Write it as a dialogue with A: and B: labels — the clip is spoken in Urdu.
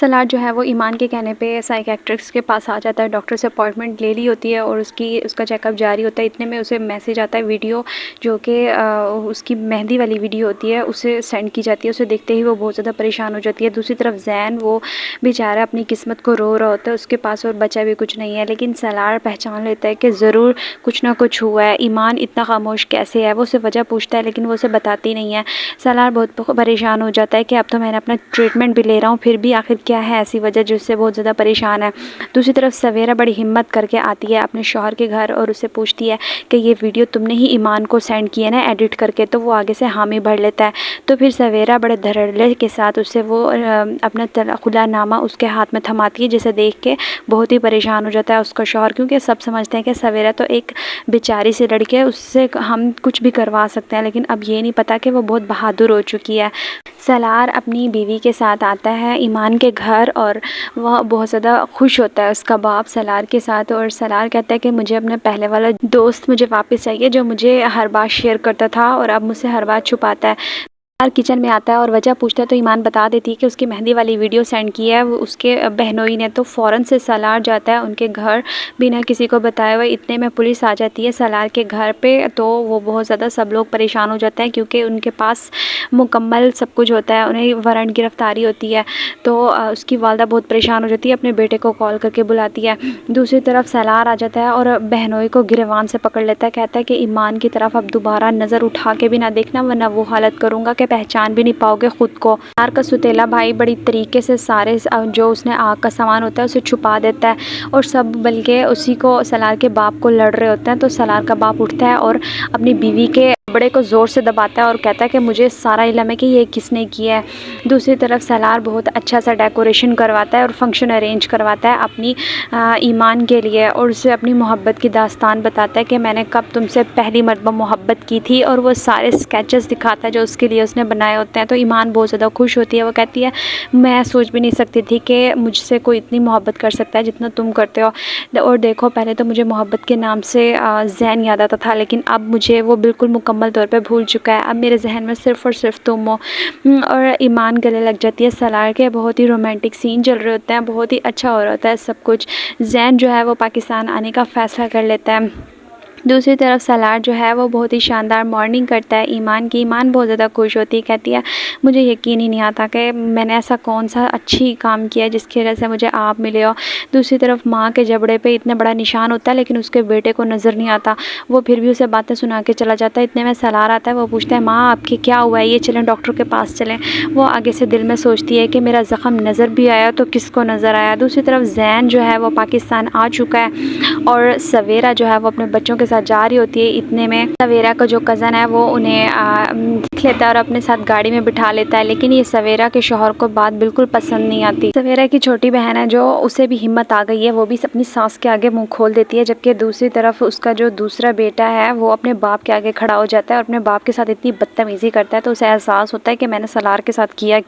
A: سلار جو ہے وہ ایمان کے کہنے پہ سائیکیٹرسٹ کے پاس آ جاتا ہے، ڈاکٹر سے اپوائنٹمنٹ لے لی ہوتی ہے اور اس کا چیک اپ جاری ہوتا ہے۔ اتنے میں اسے میسیج آتا ہے، ویڈیو جو کہ اس کی مہندی والی ویڈیو ہوتی ہے اسے سینڈ کی جاتی ہے۔ اسے دیکھتے ہی وہ بہت زیادہ پریشان ہو جاتی ہے۔ دوسری طرف زین وہ بیچارہ اپنی قسمت کو رو رہا ہوتا ہے، اس کے پاس اور بچا بھی کچھ نہیں ہے، لیکن سلار پہچان لیتا ہے کہ ضرور کچھ نہ کچھ ہوا ہے۔ ایمان اتنا خاموش کیسے ہے؟ وہ اسے وجہ پوچھتا ہے لیکن وہ اسے بتاتی نہیں ہے۔ سلار بہت پریشان ہو جاتا ہے کہ اب تو میں نے اپنا ٹریٹمنٹ بھی لے رہا ہوں، پھر بھی آخر کیا ہے ایسی وجہ جس سے بہت زیادہ پریشان ہے۔ دوسری طرف سویرا بڑی ہمت کر کے آتی ہے اپنے شوہر کے گھر اور اسے پوچھتی ہے کہ یہ ویڈیو تم نے ہی ایمان کو سینڈ کی ہے نا ایڈٹ کر کے؟ تو وہ آگے سے حامی بھر لیتا ہے۔ تو پھر سویرا بڑے دھڑلے کے ساتھ اسے وہ اپنا خلا نامہ اس کے ہاتھ میں تھماتی ہے، جسے دیکھ کے بہت ہی پریشان ہو جاتا ہے اس کا شوہر، کیونکہ سب سمجھتے ہیں کہ سویرا تو ایک بیچاری سی لڑکی ہے، اس سے ہم کچھ بھی کروا سکتے ہیں، لیکن اب یہ نہیں پتا کہ وہ بہت بہادر ہو چکی ہے۔ سلار اپنی بیوی کے ساتھ آتا ہے ایمان کے گھر اور وہ بہت زیادہ خوش ہوتا ہے اس کا باپ سلار کے ساتھ، اور سلار کہتا ہے کہ مجھے اپنے پہلے والا دوست مجھے واپس چاہیے جو مجھے ہر بات شیئر کرتا تھا اور اب مجھ سے ہر بات چھپاتا ہے۔ سلار کچن میں آتا ہے اور وجہ پوچھتا ہے تو ایمان بتا دیتی ہے کہ اس کی مہندی والی ویڈیو سینڈ کی ہے وہ اس کے بہنوئی نے۔ تو فوراً سے سلار جاتا ہے ان کے گھر بنا کسی کو بتائے ہوئے۔ اتنے میں پولیس آ جاتی ہے سلار کے گھر پہ، تو وہ بہت زیادہ سب لوگ پریشان ہو جاتے ہیں کیونکہ ان کے پاس مکمل سب کچھ ہوتا ہے، انہیں وارنٹ گرفتاری ہوتی ہے۔ تو اس کی والدہ بہت پریشان ہو جاتی ہے، اپنے بیٹے کو کال کر کے بلاتی ہے۔ دوسری طرف سلار آ جاتا ہے اور بہنوئی کو گریبان سے پکڑ لیتا ہے، کہتا ہے کہ ایمان کی طرف اب دوبارہ نظر اٹھا کے بھی نہ دیکھنا ورنہ وہ حالت کروں گا کہ پہچان بھی نہیں پاؤ گے خود کو۔ سلار کا ستیلا بھائی بڑی طریقے سے سارے جو اس نے آگ کا سامان ہوتا ہے اسے چھپا دیتا ہے اور سب بلکہ اسی کو سلار کے باپ کو لڑ رہے ہوتے ہیں۔ تو سلار کا باپ اٹھتا ہے اور اپنی بیوی کے بڑے کو زور سے دباتا ہے اور کہتا ہے کہ مجھے سارا علم ہے کہ یہ کس نے کیا ہے۔ دوسری طرف سلار بہت اچھا سا ڈیکوریشن کرواتا ہے اور فنکشن ارینج کرواتا ہے اپنی ایمان کے لیے، اور اسے اپنی محبت کی داستان بتاتا ہے کہ میں نے کب تم سے پہلی مرتبہ محبت کی تھی، اور وہ سارے اسکیچز دکھاتا ہے جو اس کے لیے اس نے بنائے ہوتے ہیں۔ تو ایمان بہت زیادہ خوش ہوتی ہے، وہ کہتی ہے میں سوچ بھی نہیں سکتی تھی کہ مجھ سے کوئی اتنی محبت کر سکتا ہے جتنا تم کرتے ہو، اور دیکھو پہلے تو مجھے محبت کے نام سے زین یاد آتا تھا لیکن اب مجھے وہ بالکل مکمل طور پہ بھول چکا ہے، اب میرے ذہن میں صرف اور صرف تم ہو۔ اور ایمان گلے لگ جاتی ہے سلار کے، بہت ہی رومانٹک سین چل رہے ہوتے ہیں، بہت ہی اچھا ہو رہا ہوتا ہے سب کچھ۔ زین جو ہے وہ پاکستان آنے کا فیصلہ کر لیتا ہے۔ دوسری طرف سلار جو ہے وہ بہت ہی شاندار مارننگ کرتا ہے ایمان کی۔ ایمان بہت زیادہ خوش ہوتی ہے، کہتی ہے مجھے یقین ہی نہیں آتا کہ میں نے ایسا کون سا اچھی کام کیا ہے جس کی وجہ سے مجھے آپ ملے ہو۔ دوسری طرف ماں کے جبڑے پہ اتنا بڑا نشان ہوتا ہے لیکن اس کے بیٹے کو نظر نہیں آتا، وہ پھر بھی اسے باتیں سنا کے چلا جاتا ہے۔ اتنے میں سلار آتا ہے، وہ پوچھتا ہے ماں آپ کے کیا ہوا ہے، یہ چلیں ڈاکٹر کے پاس چلیں۔ وہ آگے سے دل میں سوچتی ہے کہ میرا زخم نظر بھی آیا تو کس کو نظر آیا۔ دوسری طرف زین جو ہے وہ پاکستان آ چکا ہے اور سویرا جو ہے وہ اپنے بچوں کے ساتھ جا رہی ہوتی ہے۔ اتنے میں سویرا کا جو کزن ہے وہ انہیں دیکھ لیتا ہے اور اپنے ساتھ گاڑی میں بٹھا لیتا ہے، لیکن یہ سویرا کے شوہر کو بات بالکل پسند نہیں آتی۔ سویرا کی چھوٹی بہن ہے جو اسے بھی ہمت آ گئی ہے، وہ بھی اپنی ساس کے آگے منہ کھول دیتی ہے، جبکہ دوسری طرف اس کا جو دوسرا بیٹا ہے وہ اپنے باپ کے آگے کھڑا ہو جاتا ہے اور اپنے باپ کے ساتھ اتنی بدتمیزی کرتا ہے تو اسے احساس ہوتا ہے کہ میں نے سلار کے ساتھ کیا